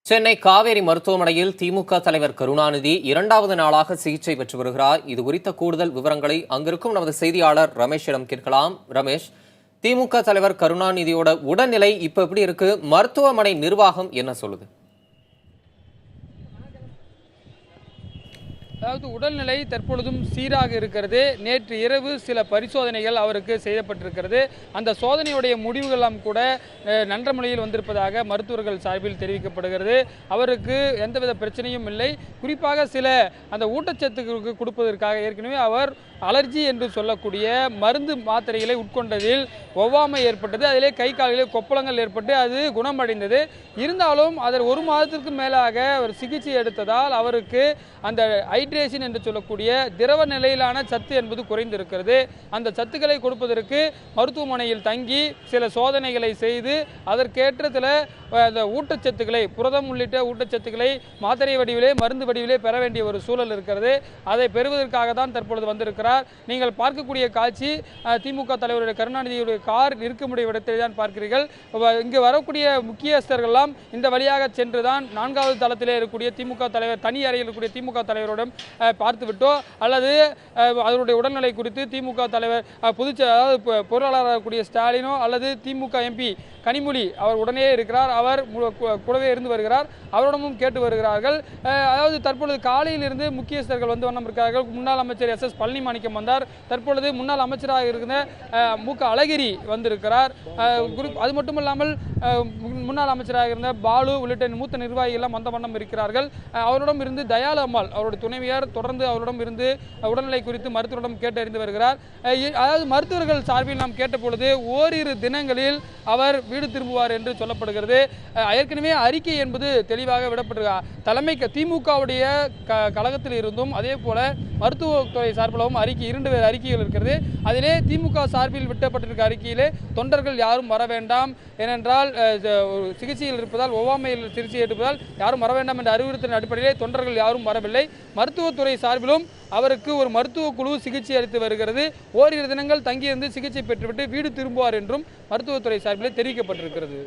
சென்னை காவேரி மருத்துவமனையில் திமுக தலைவர் கருணாநிதி இரண்டாவது நாளாக சிகிச்சை பெற்று வருகிறார். இது குறித்த கூடுதல் விவரங்களை அங்கிருக்கும் நமது செய்தியாளர் ரமேஷிடம் கேட்கலாம். ரமேஷ், திமுக தலைவர் கருணாநிதியோட உடல்நிலை இப்ப எப்படி இருக்கு? மருத்துவமனை நிர்வாகம் என்ன சொல்லுது? அதாவது உடல்நிலை தற்பொழுதும் சீராக இருக்கிறது. நேற்று இரவு சில பரிசோதனைகள் அவருக்கு செய்யப்பட்டிருக்கிறது. அந்த சோதனையுடைய முடிவுகளெல்லாம் கூட நன்ற முறையில் வந்திருப்பதாக மருத்துவர்கள் சார்பில் தெரிவிக்கப்படுகிறது. அவருக்கு எந்தவித பிரச்சனையும் இல்லை. குறிப்பாக சில அந்த ஊட்டச்சத்துக்களுக்கு கொடுப்பதற்காக ஏற்கனவே அவர் அலர்ஜி என்று சொல்லக்கூடிய மருந்து மாத்திரைகளை உட்கொண்டதில் ஒவ்வாமை ஏற்பட்டது. அதிலே கை கால்களிலே கொப்பளங்கள் ஏற்பட்டு அது குணமடைந்தது. இருந்தாலும் அதன் ஒரு மாதத்திற்கு மேலாக அவர் சிகிச்சை எடுத்ததால் அவருக்கு அந்த ஹைட்ரேஷன் என்று சொல்லக்கூடிய திரவ நிலையிலான சத்து என்பது குறைந்திருக்கிறது. அந்த சத்துக்களை கொடுப்பதற்கு மருத்துவமனையில் தங்கி சில சோதனைகளை செய்து அதற்கேற்ற சில ஊட்டச்சத்துக்களை, புரதம் உள்ளிட்ட ஊட்டச்சத்துக்களை மாத்திரை வடிவிலே மருந்து வடிவிலே பெற வேண்டிய ஒரு சூழல் இருக்கிறது. அதை பெறுவதற்காக தான் தற்பொழுது வந்திருக்கிறார். நீங்கள் பார்க்கக்கூடிய காட்சி திமுக தலைவருடைய கருணாநிதியுடைய கார் இருக்கக்கூடிய இடத்திலே தான் பார்க்கிறீர்கள். இங்கு வரக்கூடிய முக்கியஸ்தர்கள்லாம் இந்த வழியாக சென்றுதான் 4வது தளத்திலே இருக்கக்கூடிய திமுக தலைவர், தனி அறையில் இருக்கக்கூடிய திமுக தலைவரிடம் பார்த்துவிட்டோ அல்லது அவருடைய உடல்நிலை குறித்து திமுக தலைவர் அதாவது பொருளாளராக கூடிய ஸ்டாலினோ அல்லது திமுக எம்பி கனிமொழி அவர் உடனே இருக்கிறார். அவர் கூடவே இருந்து வருகிறார். அவரிடமும் கேட்டு வருகிறார்கள். அதாவது தற்பொழுது காலையிலிருந்து முக்கியஸ்தர்கள் வந்து வண்ணம் இருக்கிறார்கள். முன்னாள் அமைச்சர் எஸ் பழனிமாணிக்கம் வந்தார். தற்பொழுது முன்னாள் அமைச்சராக இருந்த மு.க. அழகிரி வந்திருக்கிறார். அது மட்டுமல்லாமல் முன்னாள் அமைச்சராக இருந்த பாலு உள்ளிட்ட மூத்த நிர்வாகிகள் எல்லாம் வந்த வண்ணம் இருக்கிறார்கள். அவரிடம் இருந்து தயாளு அம்மாள் அவருடைய துணைவியார் தொடர்ந்து அவரிடம் இருந்து உடல்நிலை குறித்து மருத்துவரிடம் கேட்டறிந்து வருகிறார். அதாவது மருத்துவர்கள் சார்பில் நாம் கேட்ட பொழுது ஓரிரு தினங்களில் அவர் வீடு திரும்புவார் என்று சொல்லப்படுகிறது. ஏற்கனவே அறிக்கை என்பது தெளிவாக விடப்பட்டிருக்கிறார். தலைமைக்கு திமுகவுடைய கழகத்தில் இருந்தும் அதே போல மருத்துவத்துறை சார்பிலும் இரண்டு வேறு அறிக்கைகள் இருக்கிறது. அதிலே திமுக சார்பில் விட்டப்பட்டிருக்க அறிக்கையிலே தொண்டர்கள் யாரும் வர வேண்டாம், ஏனென்றால் சிகிச்சையில் இருப்பதால், ஒவ்வாமையில் சிகிச்சை எடுப்பதால் யாரும் வர வேண்டாம் என்ற அறிவுறுத்தலின் அடிப்படையிலே தொண்டர்கள் யாரும் வரவில்லை. மருத்துவத்துறை சார்பிலும் அவருக்கு ஒரு மருத்துவ குழு சிகிச்சை அளித்து வருகிறது. ஓரிரு தினங்கள் தங்கியிருந்து சிகிச்சை பெற்றுவிட்டு வீடு திரும்புவார் என்றும் மருத்துவத்துறை சார்பிலே தெரிவிக்கப்பட்டிருக்கிறது.